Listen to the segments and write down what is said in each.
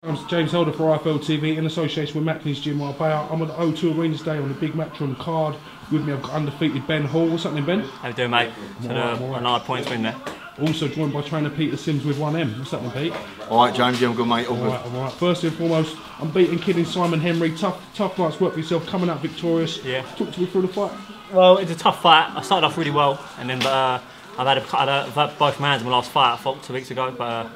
I'm James Holder for IFL TV in association with Macklin's Gym Marbella. I'm at the O2 Arena today on the big Matchroom card. With me I've got undefeated Ben Hall. What's happening, Ben? How you doing, mate? So a 9 points win there. Also joined by trainer Peter Sims with 1M. What's happening, Pete? Alright James, yeah, I'm good mate. All good. Alright. First and foremost, Unbeaten kid in Simon Henry. Tough night's work for yourself, coming out victorious. Yeah. Talk to me through the fight. Well, it's a tough fight. I started off really well, and then I've had both my hands in my last fight. I fought 2 weeks ago, but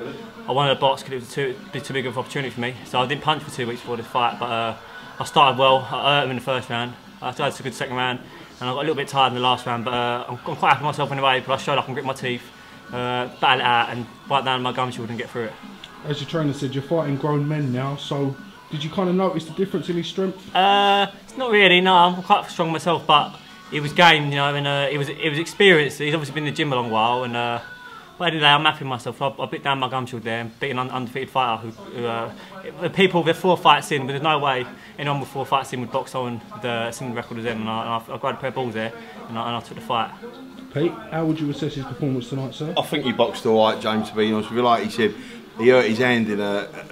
I wanted a box because it was too big of an opportunity for me. So I didn't punch for 2 weeks before this fight, but I started well. I hurt him in the first round. I had a good second round, and I got a little bit tired in the last round. But I'm quite happy with myself anyway. But I showed I can grit my teeth, battle it out, and bite down my gum shield and get through it. As your trainer said, you're fighting grown men now. So did you kind of notice the difference in his strength? It's not really. No, I'm quite strong myself, but he was game, you know, and he was experienced. He's obviously been in the gym a long while, and but anyway, I'm happy with myself. I bit down my gum shield there and beat an undefeated fighter who people with 4 fights in, but there's no way anyone with 4 fights in would box on the similar record as him, and I grabbed a pair of balls there, and I took the fight. Pete, how would you assess his performance tonight, sir? I think he boxed alright, James, to be honest with you. Like he said, he hurt his hand in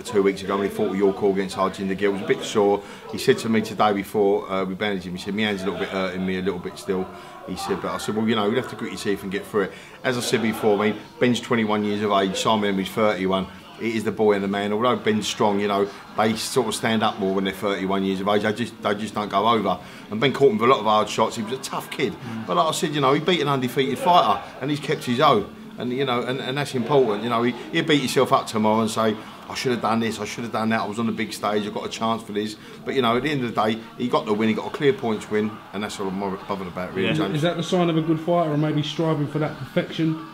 2 weeks ago when he fought with York against Harjinder Gill. He was a bit sore. He said to me today before we bandaged him, he said, my hand's a little bit hurting me, a little bit still. He said, but I said, well, you know, we'd have to grit your teeth and get through it. As I said before, I mean, Ben's 21 years of age, Simon Henry's 31. He is the boy and the man. Although Ben's strong, you know, they sort of stand up more when they're 31 years of age. They just don't go over. And Ben caught him with a lot of hard shots. He was a tough kid. But like I said, you know, he beat an undefeated fighter and he's kept his own. And you know, and that's important. You know, he'll beat himself up tomorrow and say, I should have done this, I should have done that, I was on the big stage, I got a chance for this. But you know, at the end of the day, he got the win, he got a clear points win, and that's all I'm more bothered about, really. Yeah. Is that the sign of a good fighter, or maybe striving for that perfection?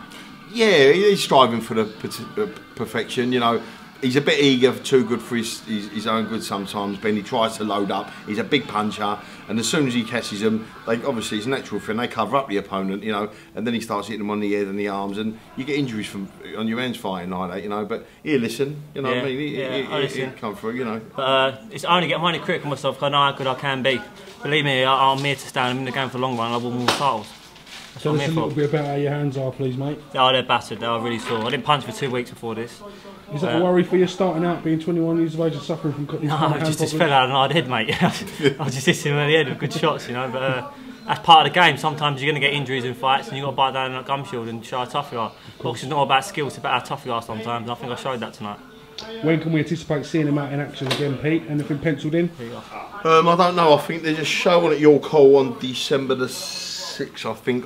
Yeah, he's striving for the perfection, you know. He's a bit eager, too good for his own good sometimes. Ben, he tries to load up. He's a big puncher, and as soon as he catches them, obviously it's natural for him. They cover up the opponent, you know, and then he starts hitting them on the head and the arms, and you get injuries on your hands fighting like that, you know. But he'll listen, you know what I mean. He'll come through, you know. But I'm only critical of myself because I know how good I can be. Believe me, I'm here to stand. I'm in the game for the long run. I will win more titles. Tell us a little bit about how your hands are, please, mate. Oh, they're battered. They are really sore. I didn't punch for 2 weeks before this. Is that a worry for you starting out, being 21 years of age and suffering from these kind of hand just fell out of my head, mate. I was just hitting him at the head with good shots, you know. But that's part of the game. Sometimes you're going to get injuries in fights, and you've got to bite down that gum shield and show how tough you are. Boxing's not about skill; it's about how tough you are sometimes. And I think I showed that tonight. When can we anticipate seeing him out in action again, Pete? Anything penciled in? I don't know. I think there's a show on at York Hall on December the 6th, I think,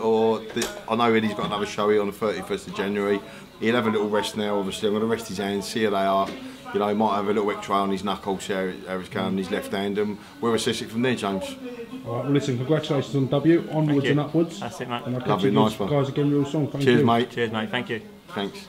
I know Eddie's got another show here on the 31st of January. He'll have a little rest now, obviously. I'm going to rest his hands, see how they are. You know, he might have a little X-ray on his knuckles, see how it's going on his left hand, and we'll assess it from there, James. All right, well, listen, congratulations on W. Onwards and upwards. That's it, mate. And I'll catch you guys again real soon. Cheers, mate. Cheers, mate. Thank you. Thanks.